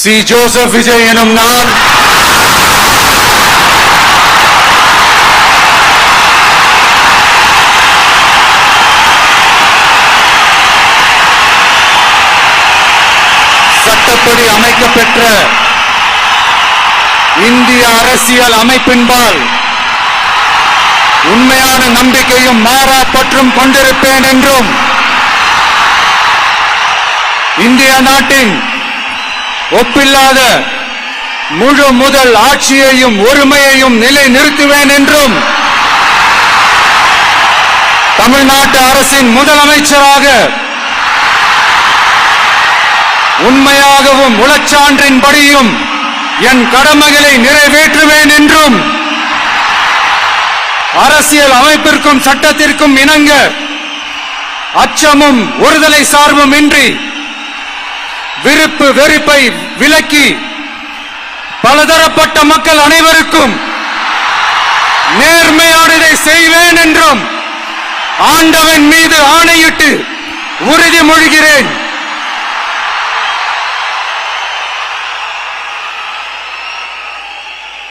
C. Joseph Vijay எனும் நான் சட்டப்படி அமைக்கப்பெற்ற இந்திய அரசியல் அமைப்பின்பால் உண்மையான நம்பிக்கையும் மாறா பற்றும் கொண்டிருப்பேன் என்றும் இந்திய நாட்டின் ஒப்பில்லாத முழு முதல் ஆட்சியையும் ஒருமையையும் நிலை நிறுத்துவேன் என்றும் தமிழ்நாட்டு அரசின் முதலமைச்சராக உண்மையாகவும் உளச்சான்றின்படியும் என் கடமைகளை நிறைவேற்றுவேன் என்றும் அரசியல் அமைப்பிற்கும் சட்டத்திற்கும் இணங்க அச்சமும் ஒருதலை சார்பும் இன்றி விருப்பு வெறுப்பை விலக்கி பலதரப்பட்ட மக்கள் அனைவருக்கும் நேர்மையானதை செய்வேன் என்றும் ஆண்டவன் மீது ஆணையிட்டு உறுதிமொழிகிறேன்.